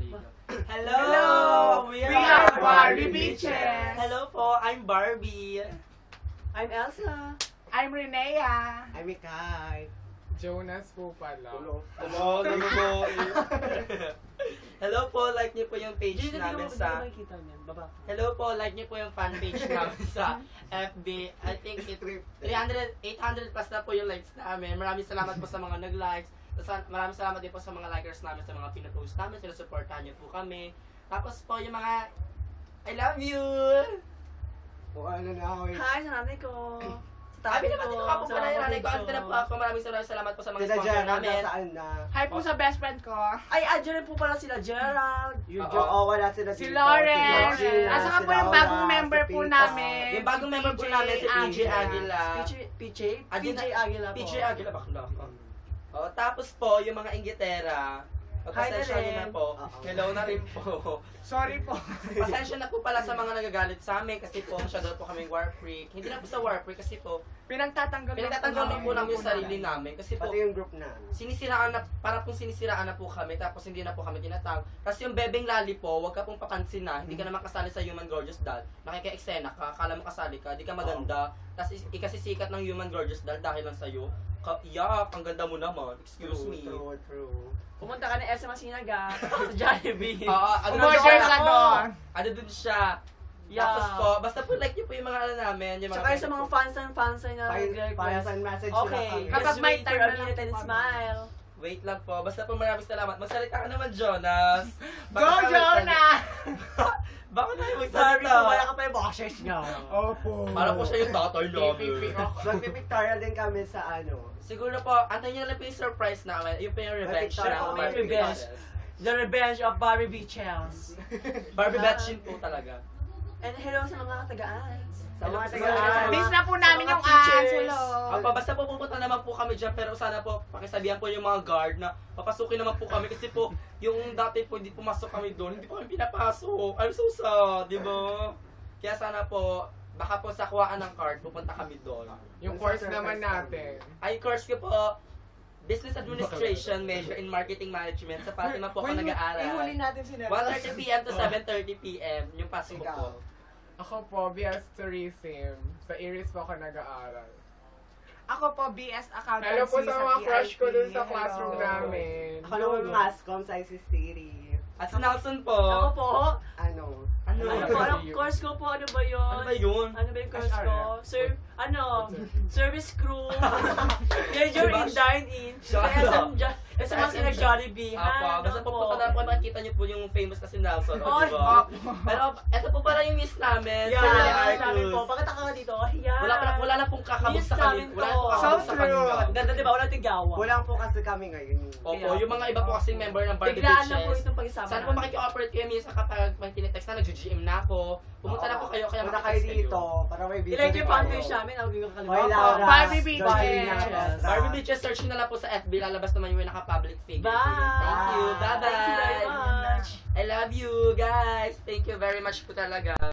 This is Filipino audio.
Hello! We are Barbie Beaches! Hello po, I'm Barbie. I'm Elsa. I'm Renea. I'm Mikay. Jonas po pala. Hello, Hello po, like niyo po yung page namin sa... Hello po, like niyo po yung fan page namin sa FB. I think 800 plus na po yung likes namin. Maraming salamat po sa mga nag-likes. Maraming salamat din po sa mga likers namin, sa mga pinapost namin. Sinusuportahan niyo po kami. Tapos po yung mga I love you! Hi, sa nanay ko. Sabi naman din ako po pala yung nanay ko. Ante na po ako. Maraming salamat po sa mga sponsor namin. Hi po sa best friend ko. Ay, andyan rin po pala sila Gerald. wala sila Si dito. Lawrence. Gina, At saka po si yung Laura, bagong member si po Pita. namin. Yung bagong member po namin, si PJ Aguila. PJ Aguila po. PJ Aguila, bakla ko. Oh, tapos po, yung mga inggitera, pasensya Hi, nyo na po. Hello na rin po. Sorry po. Pasensya na po pala sa mga nagagalit sa amin kasi po masyado po kaming war freak. Hindi na po sa war freak kasi po Pinagtatanggal po namin yung sarili namin kasi po Pati yung group na. para pong sinisiraan na po kami tapos hindi na po kami tinatawag. Tapos yung bebeng lali po, wag ka pong papansin na hindi ka naman kasali sa Human Gorgeous Doll. Nakika-eksena ka, akala mo kasali ka, di ka maganda. Tapos ikasisikat ng Human Gorgeous Doll dahil lang sa'yo. Yak, ang ganda mo naman. Excuse me. True. Pumunta ka na Elsa Masinaga sa Jollibee. Umorder ka doon. Ano dun siya? Yeah. Tapos po, basta po like niyo po yung mga ano namin. Yung Tsaka yung sa mga fans na Para sa message Okay. sila Kapag may time na lang Arminate and po. Smile. Wait lang po. Basta po maraming salamat. Magsalita ka naman, Jonas. Go, Jonah! Bakit tayo Sorry magsalita? po, wala ka pa yung boxers niya. Opo. Para po siya yung tatay namin. Magpipictorial din kami sa ano. Siguro po, antayin nyo lang po yung surprise namin. Yung po yung revenge May na. may revenge. The Revenge of Barbie Beaches. Barbie Batchin po talaga. And hello sa mga taga-ads. Sa mga Miss na po namin yung teachers. ads. Hello. Basta po pupunta naman po kami dyan, pero sana po pakisabihan po yung mga guard na papasukin naman po kami kasi po yung dati po hindi pumasok kami doon, hindi po kami pinapasok. I'm so sad, di ba? Kaya sana po, baka po sa kuhaan ng card, pupunta kami doon. Yung course naman natin. Ay, course ko po, Business Administration, major in Marketing Management. Sa Fatima po ako nag-aaral. natin si 1:30 PM to 7:30 PM, yung pasok ko po. Ako po, BS Tourism. Sa Iris po ako nag-aaral. Ako po, BS Accountancy Hello po sa mga crush ko dun sa Hello. classroom namin. Ako naman mascom sa ISIS Theory. At si Nelson po. Ako po. Ano? Ano? Ano po, anong course ko po? Ano ba yun? Ano ba yun? Ano ba yung course ko? Service crew. Major Diba? in dine-in. Siya. Sa mga sinag-Jollibee. Apo, basta po punta na po makikita niyo po yung famous na si Nelson, o Oy. diba? Pero eto po pala yung miss namin. Yeah, Sir namin po. Arcus. Pakita ka nga dito. Ayan. Wala na pong kakabog Miss sa namin kanila. Wala na to. pong kakabog So sa true. kanila. Ganda diba? Wala tigawa. Kulang po kasi kami ngayon. Opo, yung mga iba po kasing member ng Barbie Biglaan na po Bitches. itong pag-isama. Sana po makiki-operate kayo minsan kapag may tinitext na nag-GM na ako. Pumunta na po kayo, kaya Punta kayo makitext dito para may video. Ilike yung kayo. fanpage namin. Huwag yung Hoy, kakalimutan. Laura. Barbie Beaches. Georgina. Barbie Bitches, search nyo na lang po sa FB. Lalabas naman yung naka-public figure. Bye. Thank you. Bye-bye. Thank you very much. I love you, guys. Thank you very much po talaga.